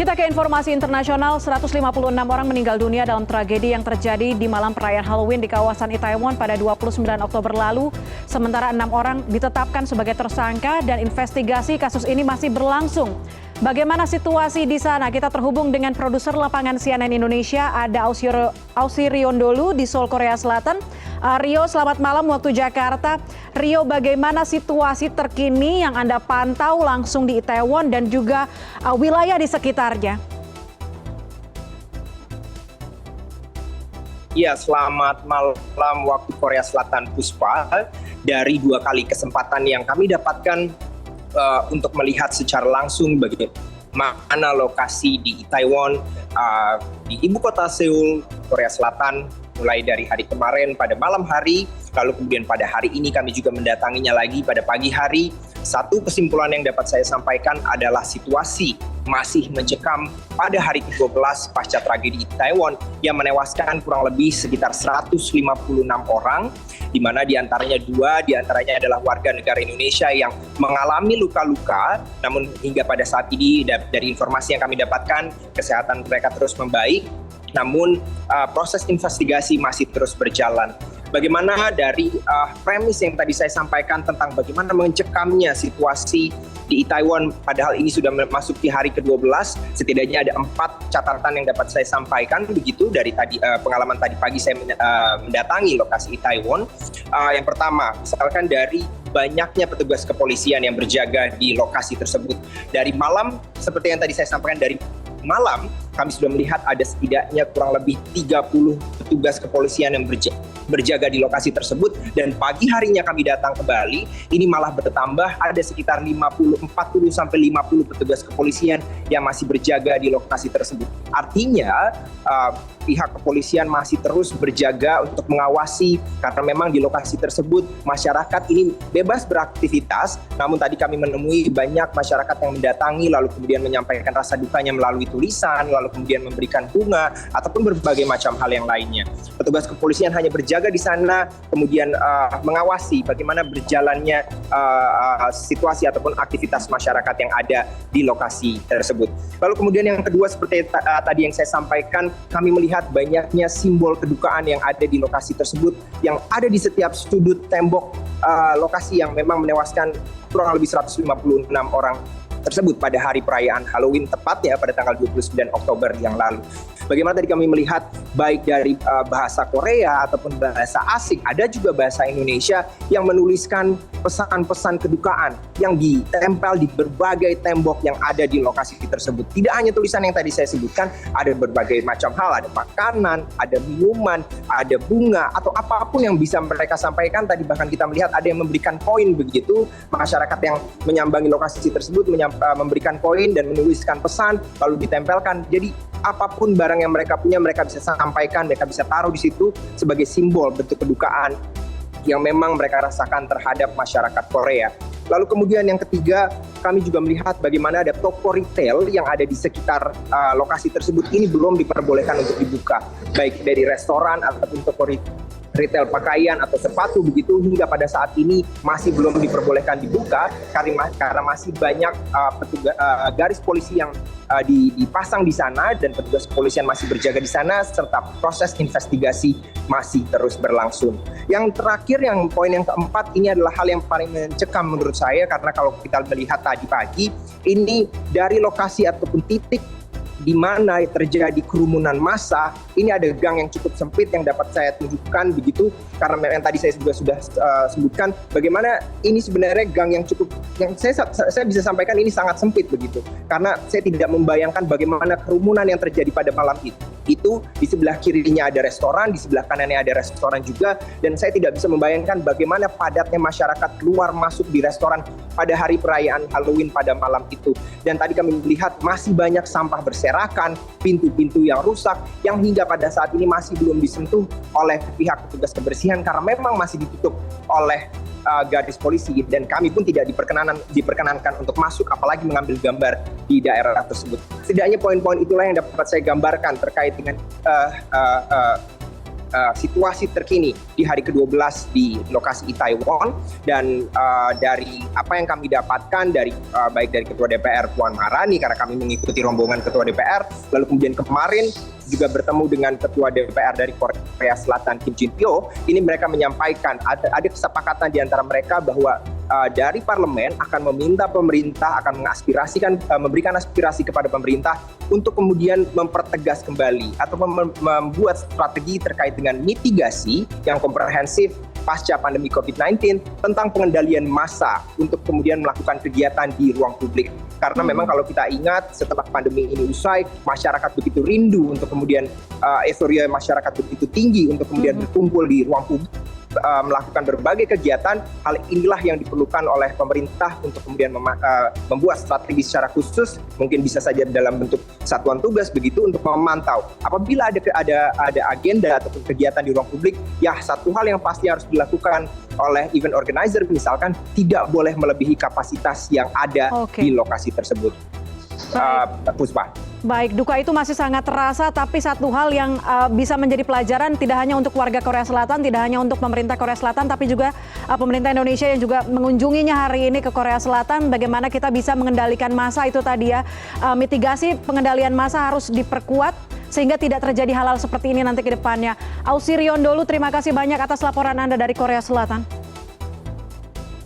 Kita ke informasi internasional, 156 orang meninggal dunia dalam tragedi yang terjadi di malam perayaan Halloween di kawasan Itaewon pada 29 Oktober lalu. Sementara 6 orang ditetapkan sebagai tersangka dan investigasi kasus ini masih berlangsung. Bagaimana situasi di sana? Kita terhubung dengan produser lapangan CNN Indonesia, ada Ausi Riondolu di Seoul, Korea Selatan. Rio, selamat malam waktu Jakarta. Rio, bagaimana situasi terkini yang Anda pantau langsung di Itaewon dan juga wilayah di sekitarnya? Ya, selamat malam waktu Korea Selatan, Puspa. Dari 2 kali kesempatan yang kami dapatkan untuk melihat secara langsung bagaimana lokasi di Itaewon, di ibu kota Seoul, Korea Selatan, mulai dari hari kemarin pada malam hari, lalu kemudian pada hari ini kami juga mendatanginya lagi pada pagi hari. Satu kesimpulan yang dapat saya sampaikan adalah situasi masih mencekam pada hari ke-12 pasca tragedi Itaewon yang menewaskan kurang lebih sekitar 156 orang, di mana diantaranya 2 diantaranya adalah warga negara Indonesia yang mengalami luka-luka, namun hingga pada saat ini dari informasi yang kami dapatkan kesehatan mereka terus membaik. Namun proses investigasi masih terus berjalan. Bagaimana dari premis yang tadi saya sampaikan tentang bagaimana mencekamnya situasi di Itaewon, padahal ini sudah masuk di hari ke-12, setidaknya ada 4 catatan yang dapat saya sampaikan begitu dari tadi pengalaman tadi pagi saya mendatangi lokasi Itaewon. Yang pertama, misalkan dari banyaknya petugas kepolisian yang berjaga di lokasi tersebut. Dari malam, seperti yang tadi saya sampaikan, dari malam kami sudah melihat ada setidaknya kurang lebih 30 petugas kepolisian yang berjaga di lokasi tersebut, dan pagi harinya kami datang kembali, ini malah bertambah, ada sekitar 40 sampai 50 petugas kepolisian yang masih berjaga di lokasi tersebut. Artinya pihak kepolisian masih terus berjaga untuk mengawasi, karena memang di lokasi tersebut masyarakat ini bebas beraktivitas, namun tadi kami menemui banyak masyarakat yang mendatangi lalu kemudian menyampaikan rasa dukanya melalui tulisan, lalu kemudian memberikan bunga ataupun berbagai macam hal yang lainnya. Petugas kepolisian hanya berjaga di sana, kemudian mengawasi bagaimana berjalannya situasi ataupun aktivitas masyarakat yang ada di lokasi tersebut. Lalu kemudian yang kedua, seperti tadi yang saya sampaikan, kami melihat banyaknya simbol kedukaan yang ada di lokasi tersebut, yang ada di setiap sudut tembok lokasi yang memang menewaskan kurang lebih 156 orang tersebut pada hari perayaan Halloween, tepatnya pada tanggal 29 Oktober yang lalu. Bagaimana tadi kami melihat baik dari bahasa Korea ataupun bahasa asing, ada juga bahasa Indonesia yang menuliskan pesan-pesan kedukaan yang ditempel di berbagai tembok yang ada di lokasi tersebut. Tidak hanya tulisan yang tadi saya sebutkan, ada berbagai macam hal, ada makanan, ada minuman, ada bunga, atau apapun yang bisa mereka sampaikan. Tadi bahkan kita melihat ada yang memberikan koin begitu, masyarakat yang menyambangi lokasi tersebut memberikan koin dan menuliskan pesan lalu ditempelkan. Jadi apapun barang yang mereka punya, mereka bisa sampaikan, mereka bisa taruh di situ sebagai simbol bentuk kedukaan yang memang mereka rasakan terhadap masyarakat Korea. Lalu kemudian yang ketiga, kami juga melihat bagaimana ada toko retail yang ada di sekitar lokasi tersebut ini belum diperbolehkan untuk dibuka, baik dari restoran ataupun toko retail pakaian atau sepatu begitu, hingga pada saat ini masih belum diperbolehkan dibuka karena masih banyak petugas garis polisi yang dipasang di sana dan petugas kepolisian masih berjaga di sana, serta proses investigasi masih terus berlangsung. Yang terakhir, yang poin yang keempat, ini adalah hal yang paling mencekam menurut saya, karena kalau kita melihat tadi pagi ini dari lokasi ataupun titik di mana terjadi kerumunan massa, ini ada gang yang cukup sempit yang dapat saya tunjukkan begitu, karena yang tadi saya juga sudah sebutkan bagaimana ini sebenarnya gang yang cukup, yang saya bisa sampaikan ini sangat sempit begitu, karena saya tidak membayangkan bagaimana kerumunan yang terjadi pada malam itu. Itu di sebelah kirinya ada restoran, di sebelah kanannya ada restoran juga, dan saya tidak bisa membayangkan bagaimana padatnya masyarakat keluar masuk di restoran pada hari perayaan Halloween pada malam itu. Dan tadi kami melihat masih banyak sampah berserakan, pintu-pintu yang rusak, yang hingga pada saat ini masih belum disentuh oleh pihak petugas kebersihan karena memang masih ditutup oleh garis polisi, dan kami pun tidak diperkenankan untuk masuk apalagi mengambil gambar di daerah tersebut. Setidaknya poin-poin itulah yang dapat saya gambarkan terkait dengan situasi terkini di hari ke-12 di lokasi Itaewon, dan dari apa yang kami dapatkan dari baik dari Ketua DPR Puan Maharani, karena kami mengikuti rombongan Ketua DPR, lalu kemudian kemarin juga bertemu dengan Ketua DPR dari Korea Selatan Kim Jin Pyo. Ini mereka menyampaikan ada kesepakatan di antara mereka bahwa dari parlemen akan meminta pemerintah, akan memberikan aspirasi kepada pemerintah untuk kemudian mempertegas kembali atau membuat strategi terkait dengan mitigasi yang komprehensif pasca pandemi COVID-19 tentang pengendalian massa untuk kemudian melakukan kegiatan di ruang publik. Karena memang kalau kita ingat setelah pandemi ini usai, masyarakat begitu rindu untuk kemudian euforia masyarakat begitu tinggi untuk kemudian berkumpul di ruang publik, melakukan berbagai kegiatan. Hal inilah yang diperlukan oleh pemerintah untuk kemudian membuat strategi secara khusus, mungkin bisa saja dalam bentuk satuan tugas begitu, untuk memantau apabila ada agenda ataupun kegiatan di ruang publik, ya satu hal yang pasti harus dilakukan oleh event organizer misalkan, tidak boleh melebihi kapasitas yang ada di lokasi tersebut. Puspa. Baik, duka itu masih sangat terasa, tapi satu hal yang bisa menjadi pelajaran tidak hanya untuk warga Korea Selatan, tidak hanya untuk pemerintah Korea Selatan, tapi juga pemerintah Indonesia yang juga mengunjunginya hari ini ke Korea Selatan, bagaimana kita bisa mengendalikan massa itu tadi ya. Mitigasi pengendalian massa harus diperkuat sehingga tidak terjadi hal-hal seperti ini nanti ke depannya. Ausirion Dholu, terima kasih banyak atas laporan Anda dari Korea Selatan.